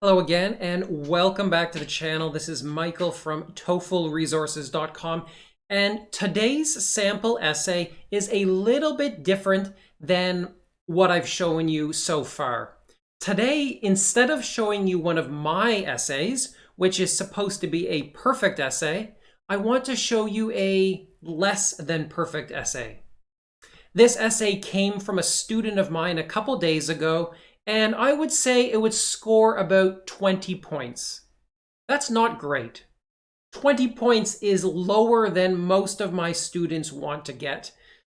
Hello again, and welcome back to the channel. This is Michael from TOEFLresources.com, and today's sample essay is a little bit different than what I've shown you so far. Today, instead of showing you one of my essays, which is supposed to be a perfect essay, I want to show you a less than perfect essay. This essay came from a student of mine a couple days ago, and I would say it would score about 20 points. That's not great. 20 points is lower than most of my students want to get.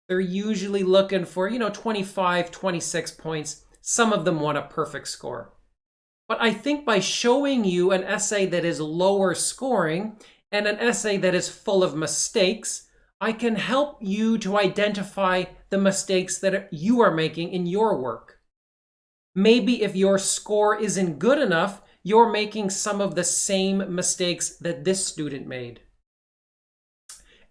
They're usually looking for, 25, 26 points. Some of them want a perfect score. But I think by showing you an essay that is lower scoring and an essay that is full of mistakes, I can help you to identify the mistakes that you are making in your work. Maybe if your score isn't good enough, you're making some of the same mistakes that this student made.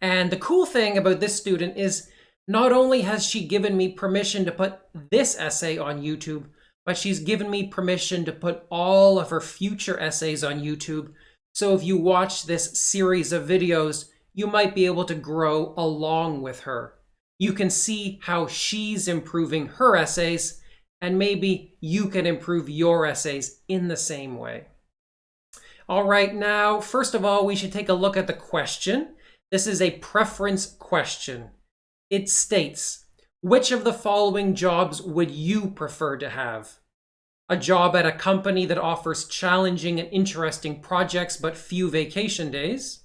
And the cool thing about this student is not only has she given me permission to put this essay on YouTube, but she's given me permission to put all of her future essays on YouTube. So if you watch this series of videos, you might be able to grow along with her. You can see how she's improving her essays, and maybe you can improve your essays in the same way. All right, now, first of all, we should take a look at the question. This is a preference question. It states, which of the following jobs would you prefer to have? A job at a company that offers challenging and interesting projects but few vacation days?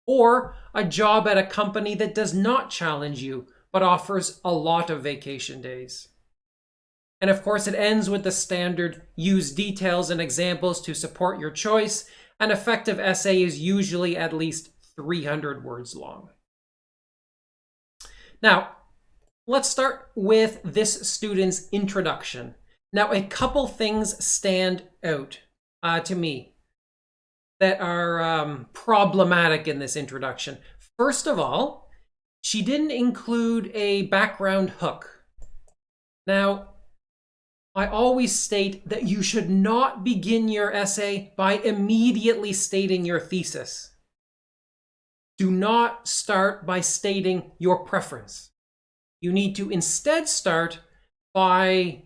Or a job at a company that does not challenge you but offers a lot of vacation days? And of course, it ends with the standard use details and examples to support your choice. An effective essay is usually at least 300 words long. Now, let's start with this student's introduction. Now, a couple things stand out to me that are problematic in this introduction. First of all, she didn't include a background hook. Now, I always state that you should not begin your essay by immediately stating your thesis. Do not start by stating your preference. You need to instead start by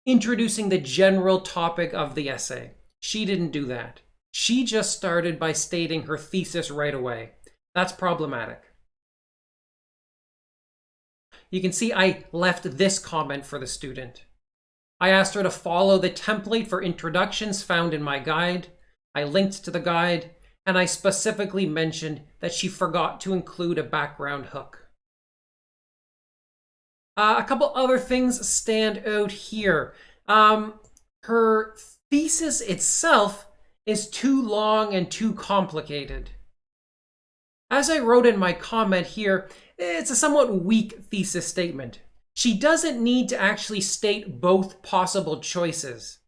introducing the general topic of the essay. She didn't do that. She just started by stating her thesis right away. That's problematic. You can see I left this comment for the student. I asked her to follow the template for introductions found in my guide. I linked to the guide, and I specifically mentioned that she forgot to include a background hook. A couple other things stand out here. Her thesis itself is too long and too complicated. As I wrote in my comment here, it's a somewhat weak thesis statement. She doesn't need to actually state both possible choices.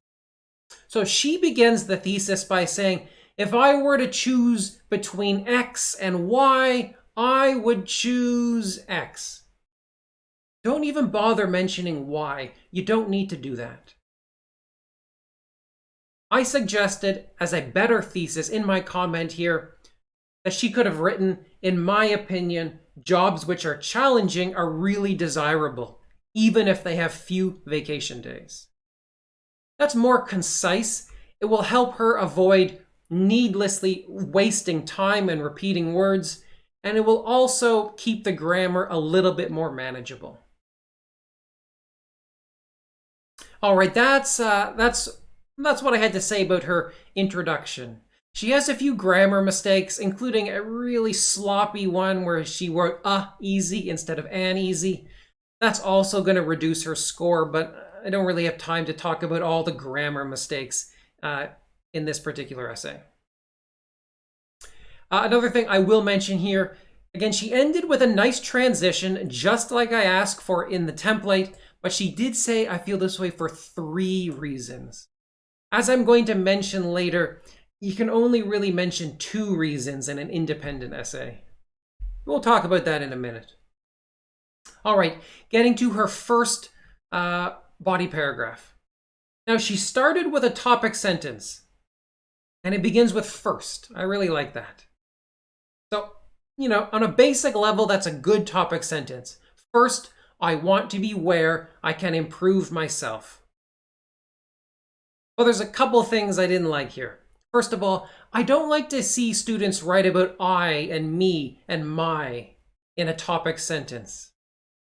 So she begins the thesis by saying, if I were to choose between X and Y, I would choose X. Don't even bother mentioning Y. You don't need to do that. I suggested as a better thesis in my comment here that she could have written, in my opinion, jobs which are challenging are really desirable, even if they have few vacation days. That's more concise. It will help her avoid needlessly wasting time and repeating words, and it will also keep the grammar a little bit more manageable. All right, that's what I had to say about her introduction. She has a few grammar mistakes, including a really sloppy one where she wrote easy instead of an easy. That's also going to reduce her score, but I don't really have time to talk about all the grammar mistakes in this particular essay. Another thing I will mention here, again, she ended with a nice transition, just like I asked for in the template, but she did say, I feel this way for 3 reasons. As I'm going to mention later, you can only really mention 2 reasons in an independent essay. We'll talk about that in a minute. All right, getting to her first body paragraph. Now, she started with a topic sentence, and it begins with first. I really like that. So, on a basic level, that's a good topic sentence. First, I want to be where I can improve myself. Well, there's a couple things I didn't like here. First of all, I don't like to see students write about I and me and my in a topic sentence.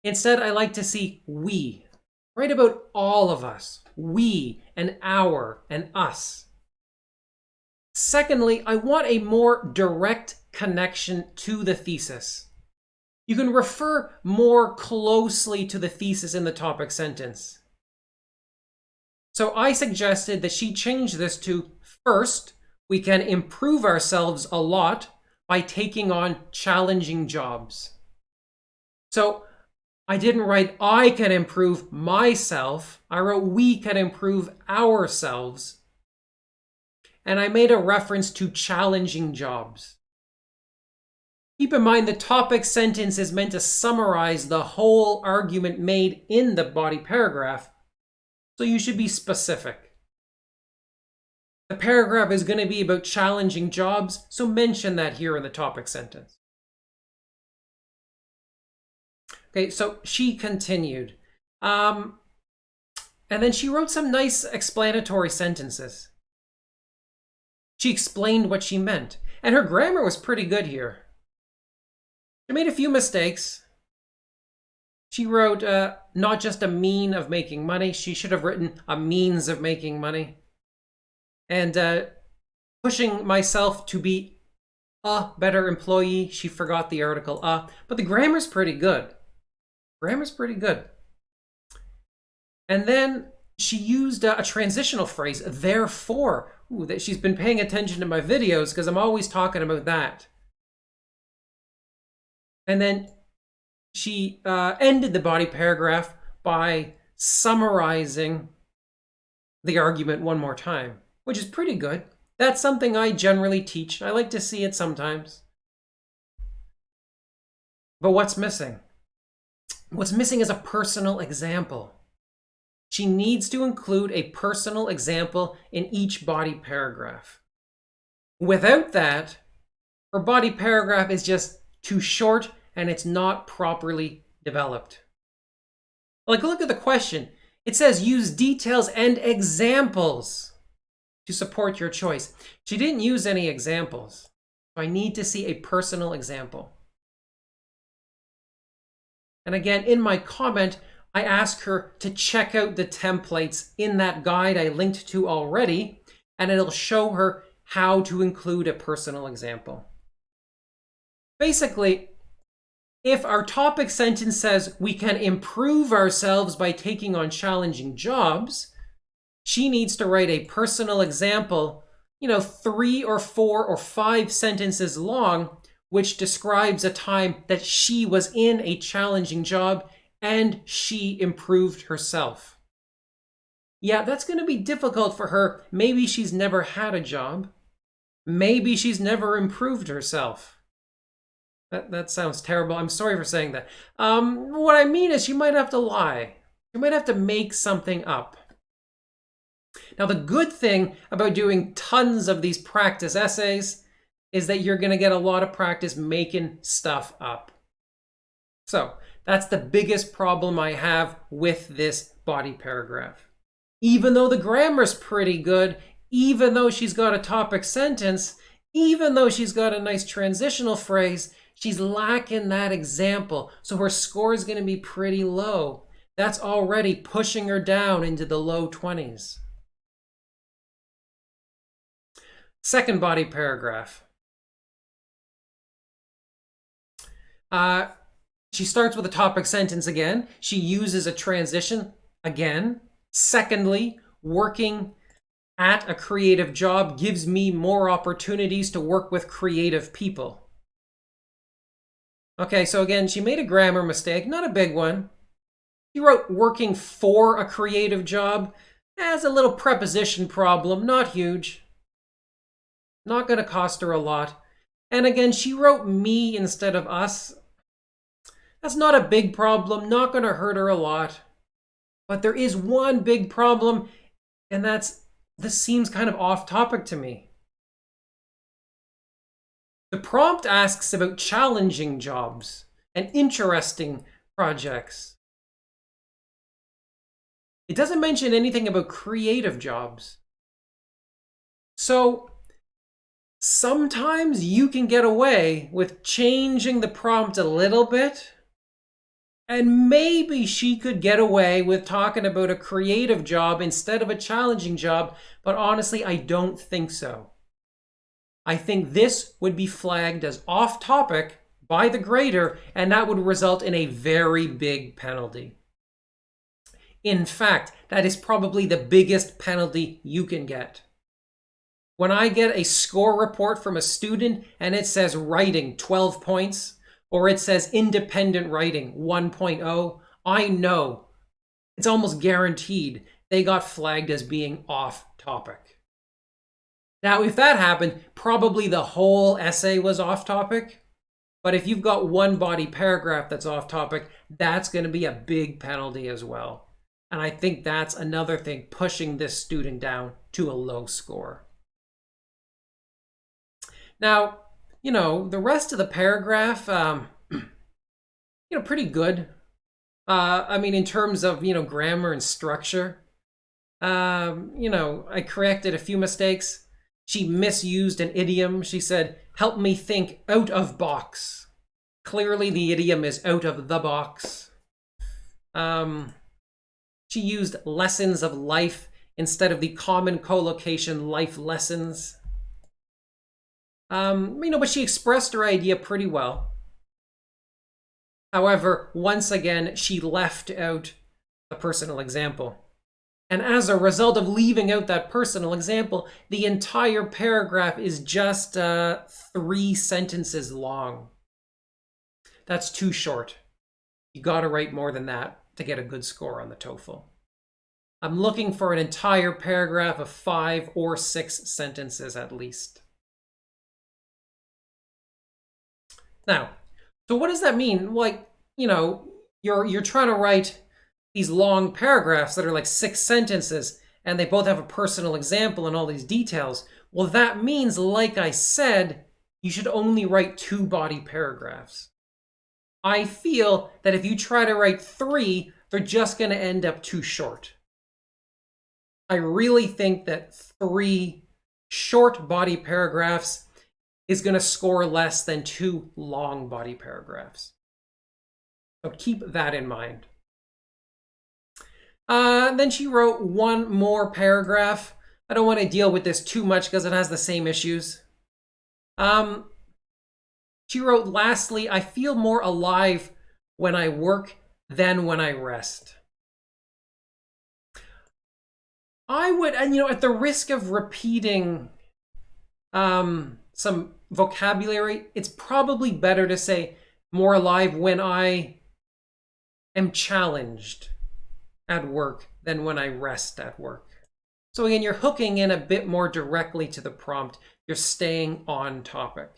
Instead, I like to see we. Write about all of us, we and our and us. Secondly, I want a more direct connection to the thesis. You can refer more closely to the thesis in the topic sentence. So I suggested that she change this to, first, we can improve ourselves a lot by taking on challenging jobs. So I didn't write I can improve myself. I wrote we can improve ourselves. And I made a reference to challenging jobs. Keep in mind the topic sentence is meant to summarize the whole argument made in the body paragraph, so you should be specific. The paragraph is going to be about challenging jobs, so mention that here in the topic sentence. Okay, so she continued. And then she wrote some nice explanatory sentences. She explained what she meant, and her grammar was pretty good here. She made a few mistakes. She wrote not just a mean of making money. She should have written a means of making money. And pushing myself to be a better employee. She forgot the article but the grammar's pretty good. Grammar's pretty good. And then she used a transitional phrase, therefore. Ooh, that she's been paying attention to my videos because I'm always talking about that. And then she ended the body paragraph by summarizing the argument one more time, which is pretty good. That's something I generally teach. I like to see it sometimes. But what's missing? What's missing is a personal example. She needs to include a personal example in each body paragraph. Without that, her body paragraph is just too short and it's not properly developed. Like, look at the question. It says use details and examples to support your choice. She didn't use any examples. So I need to see a personal example. And again, in my comment, I ask her to check out the templates in that guide I linked to already, and it'll show her how to include a personal example. Basically, if our topic sentence says we can improve ourselves by taking on challenging jobs, she needs to write a personal example, 3 or 4 or 5 sentences long, which describes a time that she was in a challenging job and she improved herself. Yeah, that's going to be difficult for her. Maybe she's never had a job. Maybe she's never improved herself. That sounds terrible. I'm sorry for saying that. What I mean is she might have to lie. You might have to make something up. Now, the good thing about doing tons of these practice essays is that you're going to get a lot of practice making stuff up. So that's the biggest problem I have with this body paragraph. Even though the grammar's pretty good, even though she's got a topic sentence, even though she's got a nice transitional phrase, she's lacking that example. So her score is going to be pretty low. That's already pushing her down into the low 20s. Second body paragraph. She starts with a topic sentence again. She uses a transition again. Secondly, working at a creative job gives me more opportunities to work with creative people. Okay, so again, she made a grammar mistake, not a big one. She wrote working for a creative job. Has a little preposition problem, not huge. Not going to cost her a lot. And again, she wrote me instead of us. That's not a big problem, not going to hurt her a lot. But there is one big problem. And this seems kind of off topic to me. The prompt asks about challenging jobs and interesting projects. It doesn't mention anything about creative jobs. So sometimes you can get away with changing the prompt a little bit, and maybe she could get away with talking about a creative job instead of a challenging job, but honestly, I don't think so. I think this would be flagged as off topic by the grader, and that would result in a very big penalty. In fact, that is probably the biggest penalty you can get. When I get a score report from a student and it says writing 12 points, or it says independent writing 1.0, I know it's almost guaranteed they got flagged as being off topic. Now, if that happened, probably the whole essay was off topic. But if you've got one body paragraph that's off topic, that's going to be a big penalty as well. And I think that's another thing pushing this student down to a low score. Now, the rest of the paragraph, pretty good. I mean, in terms of, grammar and structure, I corrected a few mistakes. She misused an idiom. She said, help me think out of box. Clearly the idiom is out of the box. She used lessons of life instead of the common collocation life lessons. But she expressed her idea pretty well. However, once again, she left out a personal example. And as a result of leaving out that personal example, the entire paragraph is just 3 sentences long. That's too short. You gotta write more than that to get a good score on the TOEFL. I'm looking for an entire paragraph of 5 or 6 sentences at least. Now, so what does that mean? Like, you're trying to write these long paragraphs that are like 6 sentences, and they both have a personal example and all these details. Well, that means, like I said, you should only write 2 body paragraphs. I feel that if you try to write 3, they're just going to end up too short. I really think that 3 short body paragraphs is going to score less than 2 long body paragraphs. So keep that in mind. Then she wrote one more paragraph. I don't want to deal with this too much because it has the same issues. She wrote, lastly, I feel more alive when I work than when I rest. I would, and at the risk of repeating some vocabulary, it's probably better to say more alive when I am challenged at work than when I rest at work. So again, you're hooking in a bit more directly to the prompt. You're staying on topic.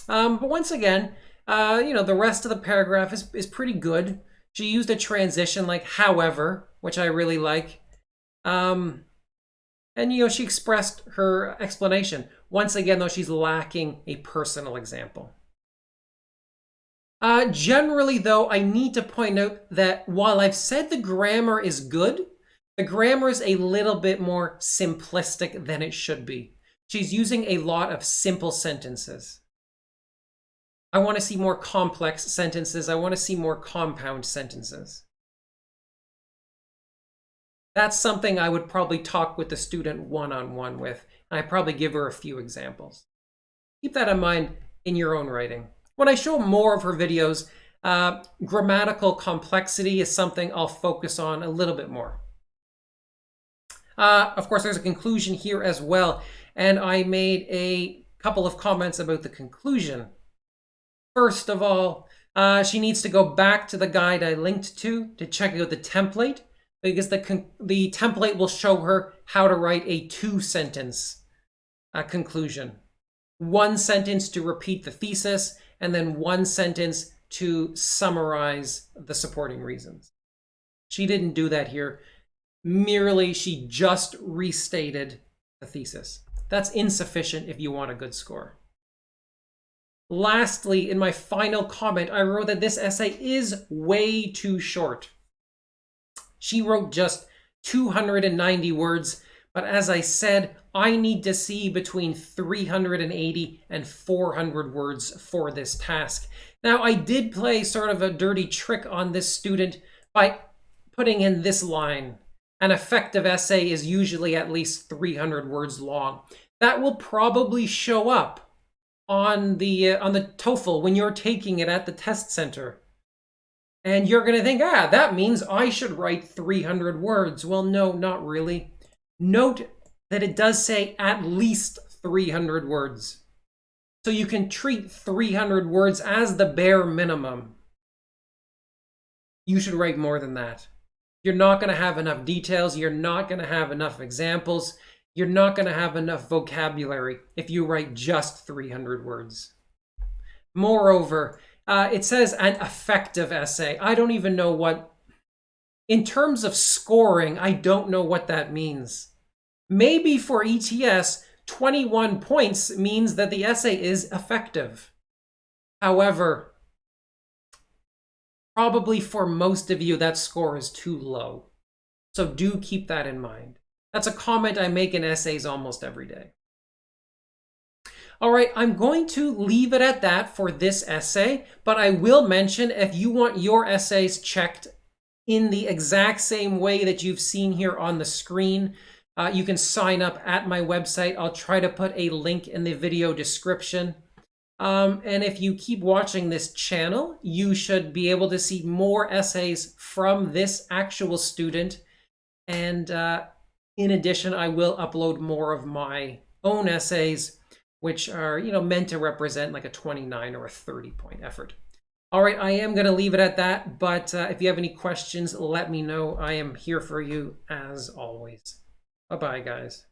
But once again, the rest of the paragraph is pretty good. She used a transition like however, which I really like. And she expressed her explanation. Once again, though, she's lacking a personal example. Generally, though, I need to point out that while I've said the grammar is good, the grammar is a little bit more simplistic than it should be. She's using a lot of simple sentences. I want to see more complex sentences. I want to see more compound sentences. That's something I would probably talk with the student one-on-one with, and I'd probably give her a few examples. Keep that in mind in your own writing. When I show more of her videos, grammatical complexity is something I'll focus on a little bit more. Of course, there's a conclusion here as well, and I made a couple of comments about the conclusion. First of all, she needs to go back to the guide I linked to check out the template, because the template will show her how to write a 2-sentence conclusion. 1 sentence to repeat the thesis, and then 1 sentence to summarize the supporting reasons. She didn't do that here. merely she just restated the thesis. That's insufficient if you want a good score. Lastly, in my final comment, I wrote that this essay is way too short. She wrote just 290 words, but as I said, I need to see between 380 and 400 words for this task. Now, I did play sort of a dirty trick on this student by putting in this line. An effective essay is usually at least 300 words long. That will probably show up on the TOEFL when you're taking it at the test center. And you're going to think, that means I should write 300 words. Well, no, not really. Note that it does say at least 300 words. So you can treat 300 words as the bare minimum. You should write more than that. You're not going to have enough details. You're not going to have enough examples. You're not going to have enough vocabulary if you write just 300 words. Moreover, it says an effective essay. I don't even know what, in terms of scoring, I don't know what that means. Maybe for ETS, 21 points means that the essay is effective. However, probably for most of you, that score is too low. So do keep that in mind. That's a comment I make in essays almost every day. All right, I'm going to leave it at that for this essay, but I will mention if you want your essays checked in the exact same way that you've seen here on the screen, you can sign up at my website. I'll try to put a link in the video description. And if you keep watching this channel, you should be able to see more essays from this actual student. And in addition, I will upload more of my own essays, which are, meant to represent like a 29 or a 30-point effort. All right, I am going to leave it at that, but if you have any questions, let me know. I am here for you as always. Bye-bye, guys.